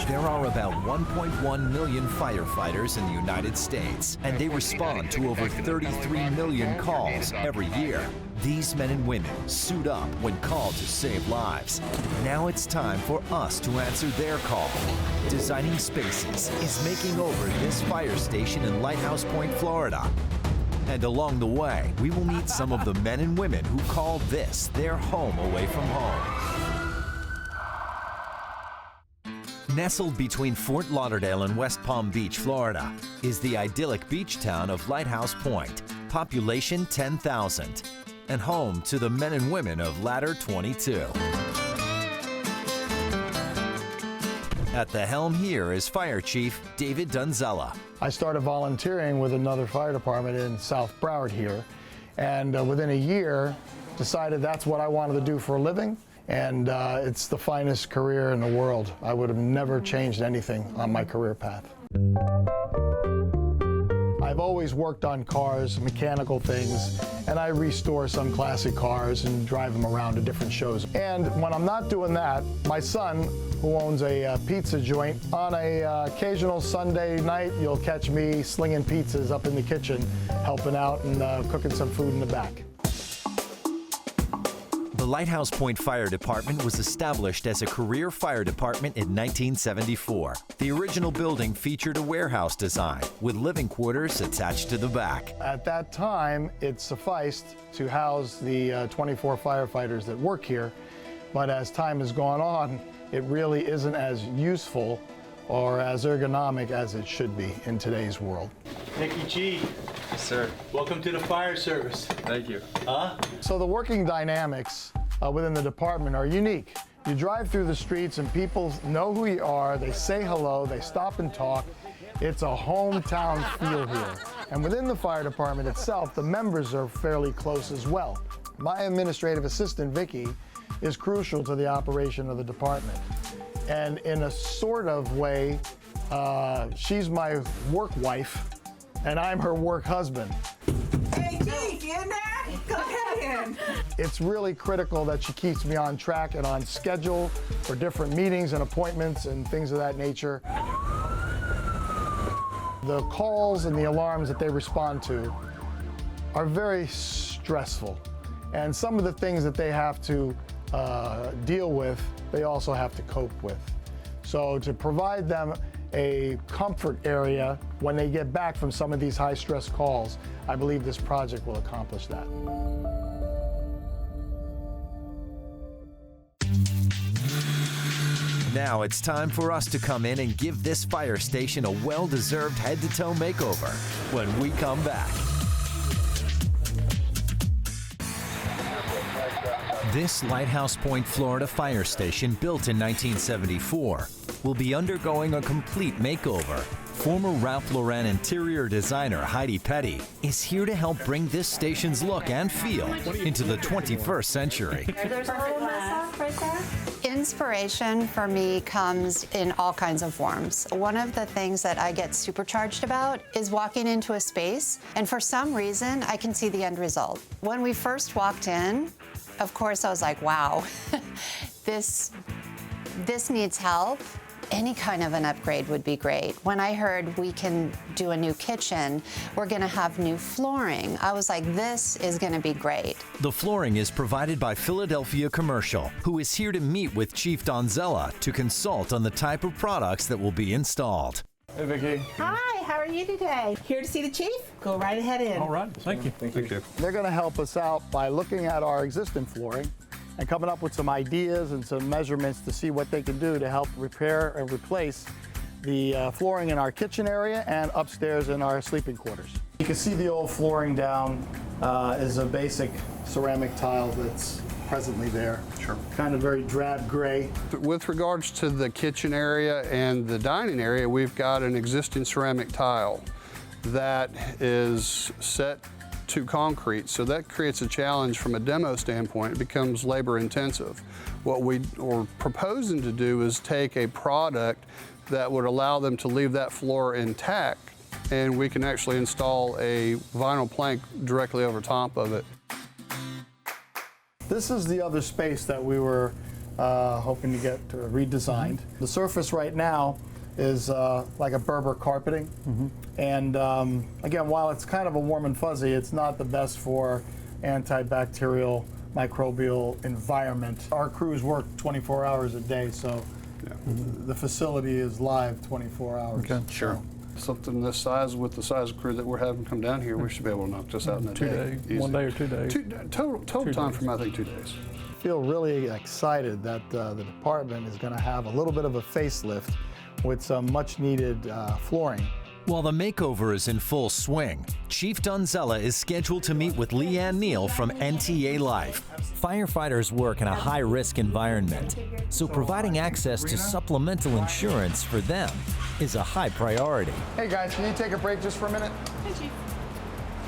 There are about 1.1 million firefighters in the United States, and they respond to over 33 million calls every year. These men and women suit up when called to save lives. Now it's time for us to answer their call. Designing Spaces is making over this fire station in Lighthouse Point, Florida. And along the way, we will meet some of the men and women who call this their home away from home. Nestled between Fort Lauderdale and West Palm Beach, Florida, is the idyllic beach town of Lighthouse Point, population 10,000, and home to the men and women of Ladder 22. At the helm here is Fire Chief David Donzella. I started volunteering with another fire department in South Broward here, and within a year decided that's what I wanted to do for a living, and it's the finest career in the world. I would have never changed anything on my career path. I've always worked on cars, mechanical things, and I restore some classic cars and drive them around to different shows. And when I'm not doing that, my son, who owns a pizza joint, on a occasional Sunday night, you'll catch me slinging pizzas up in the kitchen, helping out and cooking some food in the back. The Lighthouse Point Fire Department was established as a career fire department in 1974. The original building featured a warehouse design with living quarters attached to the back. At that time, it sufficed to house the 24 firefighters that work here, but as time has gone on, it really isn't as useful or as ergonomic as it should be in today's world. Nicky G. Yes, sir. Welcome to the fire service. Thank you. So the working dynamics within the department are unique. You drive through the streets and people know who you are, they say hello, they stop and talk. It's a hometown feel here. And within the fire department itself, the members are fairly close as well. My administrative assistant, Vicki, is crucial to the operation of the department. And in a sort of way, she's my work wife, and I'm her work husband. Hey, Chief, you in there? Go ahead in. It's really critical that she keeps me on track and on schedule for different meetings and appointments and things of that nature. The calls and the alarms that they respond to are very stressful. And some of the things that they have to deal with, they also have to cope with. So to provide them a comfort area when they get back from some of these high-stress calls, I believe this project will accomplish that. Now it's time for us to come in and give this fire station a well-deserved head-to-toe makeover when we come back. This Lighthouse Point, Florida fire station, built in 1974, will be undergoing a complete makeover. Former Ralph Lauren interior designer Heidi Petty is here to help bring this station's look and feel into the 21st century. There's a little mess right there. Inspiration for me comes in all kinds of forms. One of the things that I get supercharged about is walking into a space, and for some reason, I can see the end result. When we first walked in, of course, I was like, wow, this needs help. Any kind of an upgrade would be great. When I heard we can do a new kitchen, we're gonna have new flooring, I was like, this is gonna be great. The flooring is provided by Philadelphia Commercial, who is here to meet with Chief Donzella to consult on the type of products that will be installed. Hey, Vicki. Hi, how are you today? Here to see the chief? Go right ahead in. All right, thank you. Thank you. They're going to help us out by looking at our existing flooring and coming up with some ideas and some measurements to see what they can do to help repair and replace the flooring in our kitchen area and upstairs in our sleeping quarters. You can see the old flooring down is a basic ceramic tile that's presently there. Sure. Kind of very drab gray. With regards to the kitchen area and the dining area, we've got an existing ceramic tile that is set to concrete, so that creates a challenge from a demo standpoint. It becomes labor intensive. What we are proposing to do is take a product that would allow them to leave that floor intact, and we can actually install a vinyl plank directly over top of it. This is the other space that we were hoping to get redesigned. The surface right now is like a Berber carpeting. And again, while it's kind of a warm and fuzzy, it's not the best for antibacterial microbial environment. Our crews work 24 hours a day, so the facility is live 24 hours. Okay, sure. Something this size with the size of crew that we're having come down here, we should be able to knock this out in a day. 2 days, 1 day or 2 days. Total time from, I think, 2 days. I feel really excited that the department is going to have a little bit of a facelift with some much needed flooring. While the makeover is in full swing, Chief Donzella is scheduled to meet with Leanne Neal from NTA Life. Firefighters work in a high-risk environment, so providing access to supplemental insurance for them is a high priority. Hey guys, can you take a break just for a minute? Hey, Chief.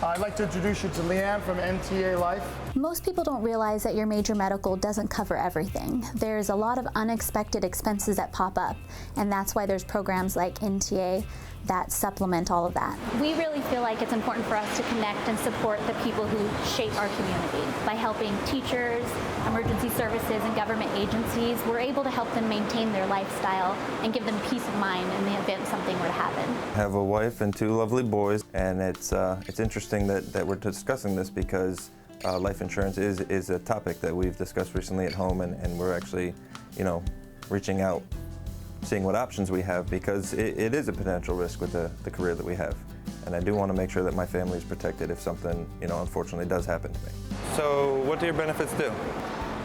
I'd like to introduce you to Leanne from NTA Life. Most people don't realize that your major medical doesn't cover everything. There's a lot of unexpected expenses that pop up, and that's why there's programs like NTA that supplement all of that. We really feel like it's important for us to connect and support the people who shape our community. By helping teachers, emergency services, and government agencies, we're able to help them maintain their lifestyle and give them peace of mind in the event something were to happen. I have a wife and 2 lovely boys, and it's interesting that we're discussing this because life insurance is a topic that we've discussed recently at home, and we're actually, reaching out, seeing what options we have, because it is a potential risk with the career that we have. And I do want to make sure that my family is protected if something, unfortunately does happen to me. So what do your benefits do?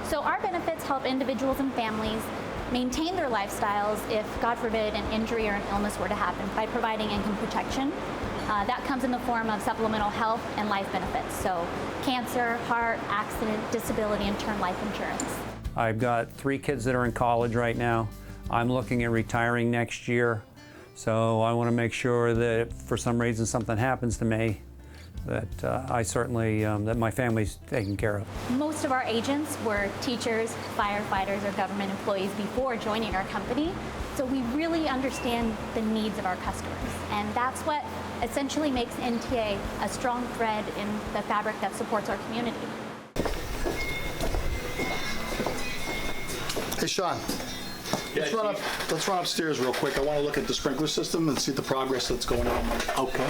So our benefits help individuals and families maintain their lifestyles if, God forbid, an injury or an illness were to happen by providing income protection. That comes in the form of supplemental health and life benefits. So cancer, heart, accident, disability, and term life insurance. I've got 3 kids that are in college right now. I'm looking at retiring next year, so I want to make sure that if for some reason something happens to me, that I certainly, that my family's taken care of. Most of our agents were teachers, firefighters, or government employees before joining our company, so we really understand the needs of our customers, and that's what essentially makes NTA a strong thread in the fabric that supports our community. Hey, Sean. Let's run upstairs real quick. I want to look at the sprinkler system and see the progress that's going on. Okay,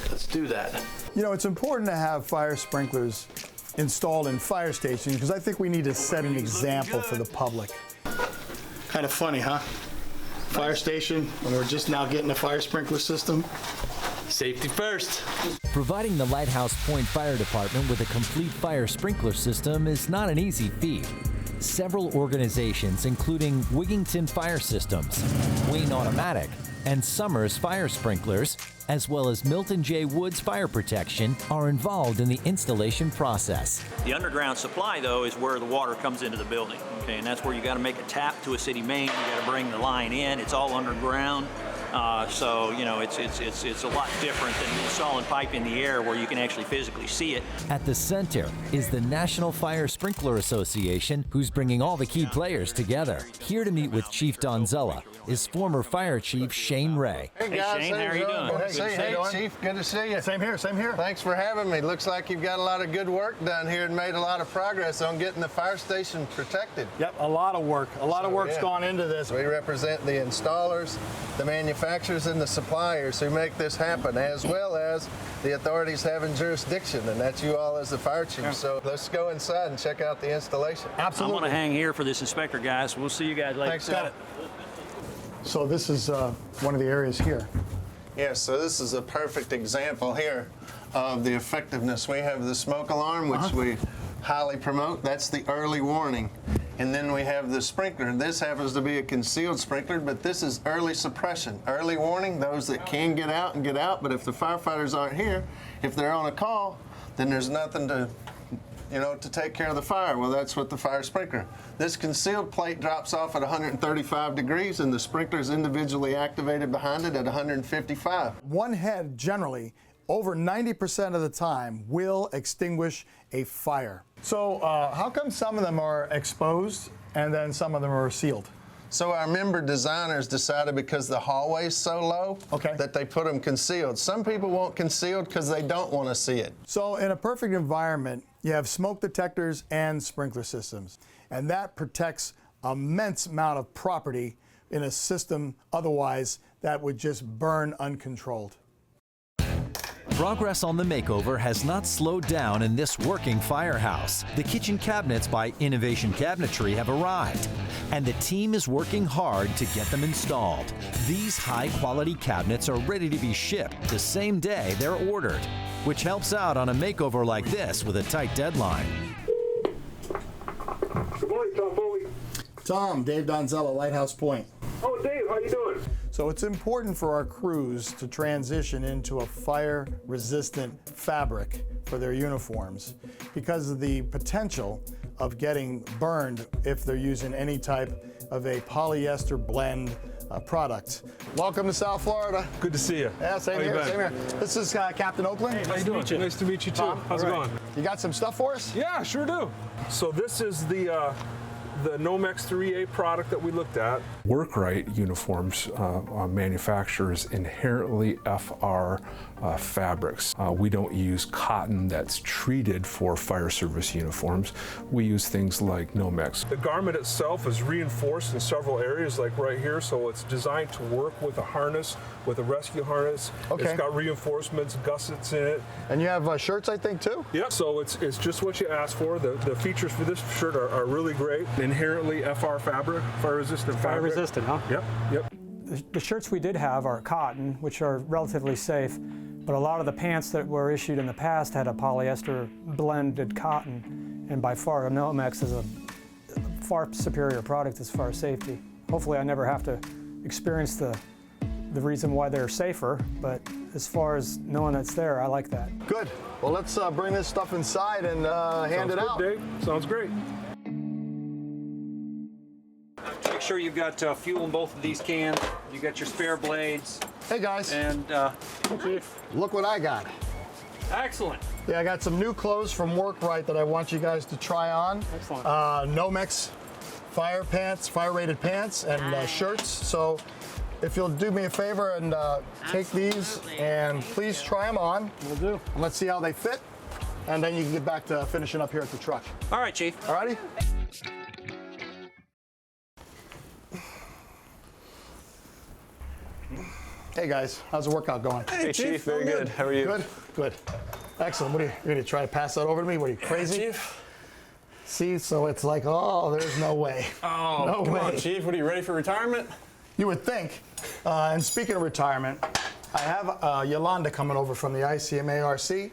let's do that. It's important to have fire sprinklers installed in fire stations because I think we need to set an example for the public. Kind of funny, huh? Fire station, when we're just now getting a fire sprinkler system. Safety first. Providing the Lighthouse Point Fire Department with a complete fire sprinkler system is not an easy feat. Several organizations, including Wigington Fire Systems, Wayne Automatic, and Summers Fire Sprinklers, as well as Milton J. Woods Fire Protection, are involved in the installation process. The underground supply, though, is where the water comes into the building, okay? And that's where you got to make a tap to a city main. You got to bring the line in. It's all underground. So, it's a lot different than installing pipe in the air where you can actually physically see it. At the center is the National Fire Sprinkler Association, who's bringing all the key players together. Here to meet with Chief Donzella is former Fire Chief Shane Ray. Hey guys, Shane, how are you doing? Hey, Chief, good to see you. Same here, same here. Thanks for having me. Looks like you've got a lot of good work done here and made a lot of progress on getting the fire station protected. Yep, a lot of work. A lot of work's gone into this. We represent the installers, the manufacturers, and the suppliers who make this happen, as well as the authorities having jurisdiction, and that's you all as the fire chief. Yeah. So let's go inside and check out the installation. Absolutely. I'm going to hang here for this inspector, guys. We'll see you guys later. Thanks, Got it. So this is one of the areas here. Yes, so this is a perfect example here of the effectiveness. We have the smoke alarm, which we highly promote. That's the early warning. And then we have the sprinkler. This happens to be a concealed sprinkler, but this is early suppression. Early warning, those that can get out and get out, but if the firefighters aren't here, if they're on a call, then there's nothing to take care of the fire. Well, that's what the fire sprinkler. This concealed plate drops off at 135 degrees, and the sprinkler is individually activated behind it at 155. One head, generally, over 90% of the time, will extinguish a fire. So how come some of them are exposed and then some of them are sealed? So our member designers decided because the hallway's so low that they put them concealed. Some people want concealed because they don't want to see it. So in a perfect environment, you have smoke detectors and sprinkler systems, and that protects immense amount of property in a system otherwise that would just burn uncontrolled. Progress on the makeover has not slowed down in this working firehouse. The kitchen cabinets by Innovation Cabinetry have arrived, and the team is working hard to get them installed. These high-quality cabinets are ready to be shipped the same day they're ordered, which helps out on a makeover like this with a tight deadline. Good morning, Tom Foley. Tom, Dave Donzella, Lighthouse Point. Oh, Dave, how you doing? So it's important for our crews to transition into a fire-resistant fabric for their uniforms because of the potential of getting burned if they're using any type of a polyester blend product. Welcome to South Florida. Good to see you. Yeah, same here, same here. This is Captain Oakland. Hey, how you doing? Nice to meet you too. Tom, How's it going? You got some stuff for us? Yeah, sure do. So this is the Nomex 3A product that we looked at. Workrite uniforms manufactures inherently FR fabrics. We don't use cotton that's treated for fire service uniforms. We use things like Nomex. The garment itself is reinforced in several areas, like right here, so it's designed to work with a harness, with a rescue harness. Okay. It's got reinforcements, gussets in it. And you have shirts, I think, too? Yep, so it's just what you asked for. The features for this shirt are really great. Inherently FR fabric, fire-resistant fabric. Fire-resistant, huh? Yep. The shirts we did have are cotton, which are relatively safe, but a lot of the pants that were issued in the past had a polyester blended cotton, and by far Nomex is a far superior product as far as safety. Hopefully I never have to experience the reason why they're safer, but as far as knowing that's there, I like that. Good. Well, let's bring this stuff inside and hand it out. Sounds good, Dave. Sounds great. Make sure you've got fuel in both of these cans. You got your spare blades. Hey guys. And look what I got. Excellent. Yeah, I got some new clothes from Workrite that I want you guys to try on. Excellent. Nomex fire pants, fire-rated pants, and shirts. So if you'll do me a favor and take these and please try them on. Will do. And let's see how they fit. And then you can get back to finishing up here at the truck. All right, Chief. All righty? Hey guys, how's the workout going? Hey, Chief, very good. How are you? Good, good. Excellent. What are you going to try to pass that over to me? What are you, crazy? Chief. See, so it's like, oh, there's no way. Oh, no come way. on, Chief. What are you, ready for retirement? You would think. And speaking of retirement, I have Yolanda coming over from the ICMARC,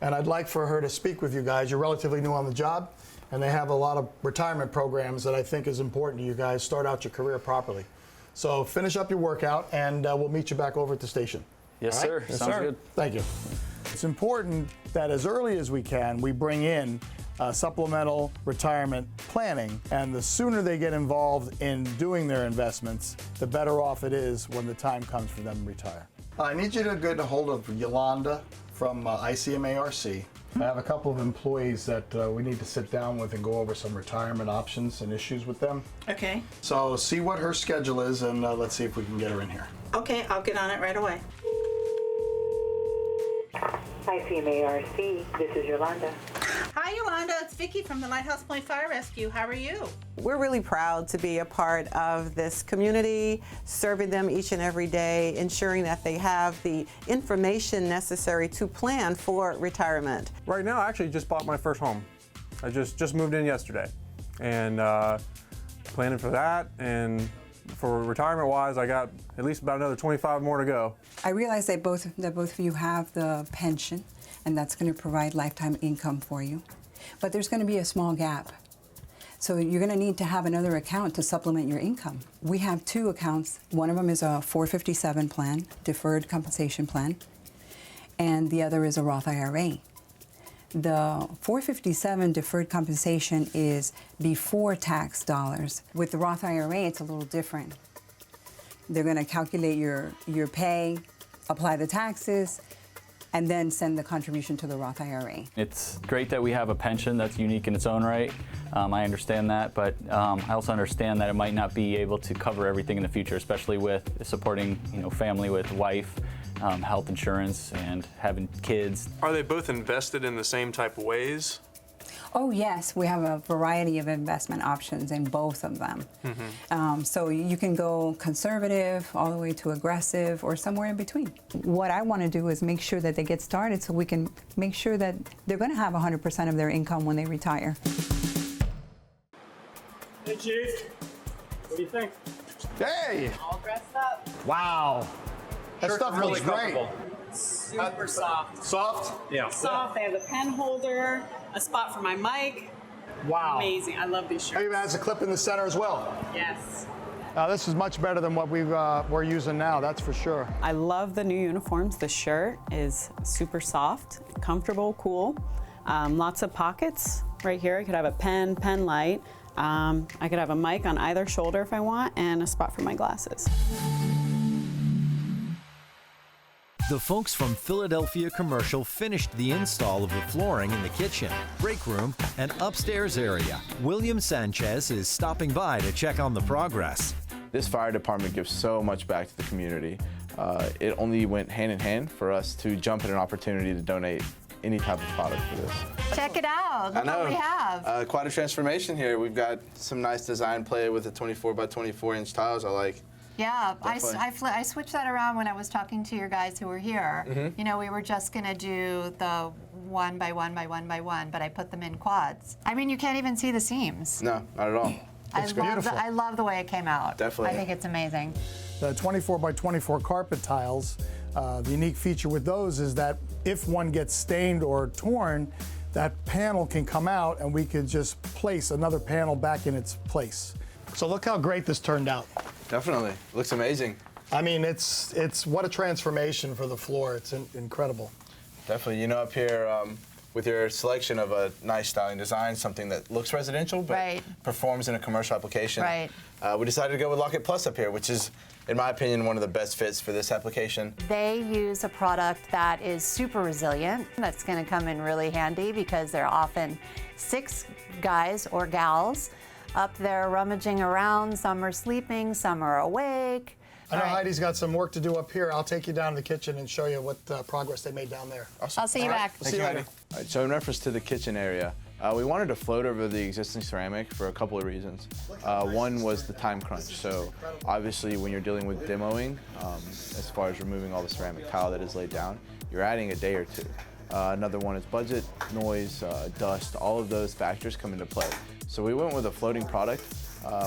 and I'd like for her to speak with you guys. You're relatively new on the job, and they have a lot of retirement programs that I think is important to you guys. Start out your career properly. So finish up your workout, and we'll meet you back over at the station. Yes, All right? sir. Yes, Sounds sir. good. Thank you. It's important that as early as we can, we bring in supplemental retirement planning, and the sooner they get involved in doing their investments, the better off it is when the time comes for them to retire. I need you to get a hold of Yolanda from ICMARC. I have a couple of employees that we need to sit down with and go over some retirement options and issues with them. Okay. So see what her schedule is, and let's see if we can get her in here. Okay, I'll get on it right away. ICMARC, this is Yolanda. Hi, Yolanda. It's Vicki from the Lighthouse Point Fire Rescue. How are you? We're really proud to be a part of this community, serving them each and every day, ensuring that they have the information necessary to plan for retirement. Right now, I actually just bought my first home. I just moved in yesterday, and planning for that, and for retirement-wise, I got at least about another 25 more to go. I realize that both of you have the pension, and that's going to provide lifetime income for you. But there's going to be a small gap. So you're going to need to have another account to supplement your income. We have two accounts. One of them is a 457 plan, deferred compensation plan, and the other is a Roth IRA. The 457 deferred compensation is before tax dollars. With the Roth IRA, it's a little different. They're going to calculate your pay, apply the taxes, and then send the contribution to the Roth IRA. It's great that we have a pension that's unique in its own right. I understand that, but I also understand that it might not be able to cover everything in the future, especially with supporting, family with wife, health insurance, and having kids. Are they both invested in the same type of ways? Oh yes, we have a variety of investment options in both of them. So you can go conservative all the way to aggressive or somewhere in between. What I want to do is make sure that they get started so we can make sure that they're going to have 100% of their income when they retire. Hey, Chief. What do you think? Hey! All dressed up. Wow. That stuff looks great. Super soft. Soft? Yeah. Soft. They have a pen holder, a spot for my mic. Wow. Amazing. I love these shirts. It even has a clip in the center as well. Yes. This is much better than what we're using now, that's for sure. I love the new uniforms. The shirt is super soft, comfortable, cool. Lots of pockets right here. I could have a pen light. I could have a mic on either shoulder if I want, and a spot for my glasses. The folks from Philadelphia Commercial finished the install of the flooring in the kitchen, break room, and upstairs area. William Sanchez is stopping by to check on the progress. This fire department gives so much back to the community. It only went hand in hand for us to jump at an opportunity to donate any type of product for this. Check it out. Look what we have. Quite a transformation here. We've got some nice design play with the 24 by 24 inch tiles I like. Yeah, I Definitely. switched that around when I was talking to your guys who were here. You know, we were just going to do the 1 by 1 by 1 by 1, but I put them in quads. I mean, you can't even see the seams. No, not at all. I love the way it came out. Definitely. I think it's amazing. The 24 by 24 carpet tiles, the unique feature with those is that if one gets stained or torn, that panel can come out and we could just place another panel back in its place. So look how great this turned out. Definitely. Looks amazing. I mean, it's what a transformation for the floor. It's incredible. Definitely. You know, up here with your selection of a nice styling design, something that looks residential but performs in a commercial application, we decided to go with Lock-It Plus up here, which is, in my opinion, one of the best fits for this application. They use a product that is super resilient. That's going to come in really handy because there are often 6 guys or gals up there rummaging around. Some are sleeping, some are awake. I know Heidi's got some work to do up here. I'll take you down to the kitchen and show you what progress they made down there. Awesome. I'll see you back. See you later. All right, so in reference to the kitchen area, we wanted to float over the existing ceramic for a couple of reasons. One was the time crunch. So obviously when you're dealing with demoing, as far as removing all the ceramic tile that is laid down, you're adding a day or two. Another one is budget, noise, dust, all of those factors come into play. So we went with a floating product.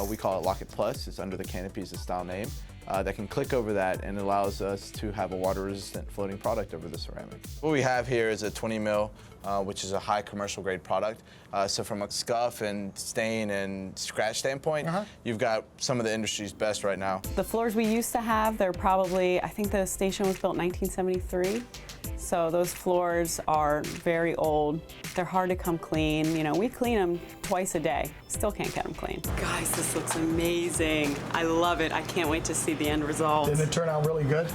We call it Lock-It Plus. It's under the canopy, is the style name. That can click over that and allows us to have a water-resistant floating product over the ceramic. What we have here is a 20 mil, which is a high commercial grade product. So from a scuff and stain and scratch standpoint, you've got some of the industry's best right now. The floors we used to have, they're probably, I think the station was built in 1973. So those floors are very old. They're hard to come clean. You know, we clean them twice a day. Still can't get them clean. Guys, this looks amazing. I love it. I can't wait to see the end result. Didn't it turn out really good?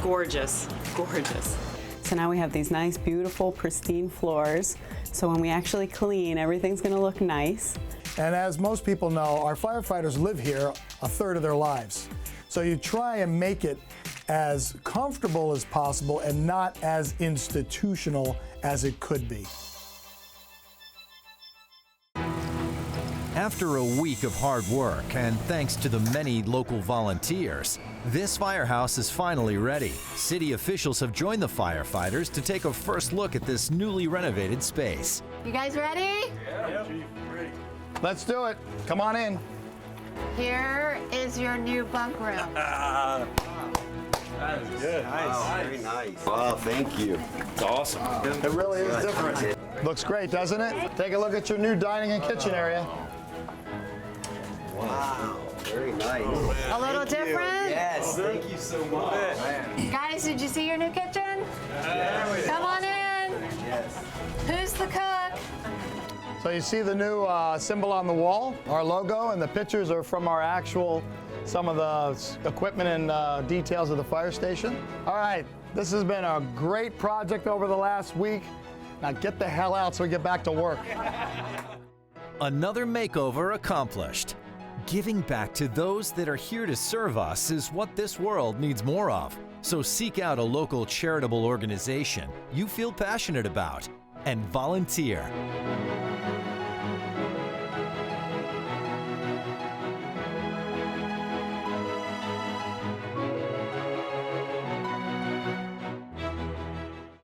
Gorgeous, gorgeous. So now we have these nice, beautiful, pristine floors. So when we actually clean, everything's gonna look nice. And as most people know, our firefighters live here a third of their lives. So you try and make it as comfortable as possible and not as institutional as it could be. After a week of hard work, and thanks to the many local volunteers, this firehouse is finally ready. City officials have joined the firefighters to take a first look at this newly renovated space. You guys ready? Yeah. Ready. Let's do it. Come on in. Here is your new bunk room. That is good. Nice. Wow, very nice. Wow, thank you. It's awesome. It really is different. Looks great, doesn't it? Take a look at your new dining and kitchen area. Wow, very nice. A little different? Yes, thank you so much. Guys, did you see your new kitchen? Yes. Come on in. Yes. Who's the cook? So you see the new symbol on the wall, our logo, and the pictures are from our actual, some of the equipment and details of the fire station. All right, this has been a great project over the last week. Now get the hell out so we get back to work. Another makeover accomplished. Giving back to those that are here to serve us is what this world needs more of. So seek out a local charitable organization you feel passionate about and volunteer.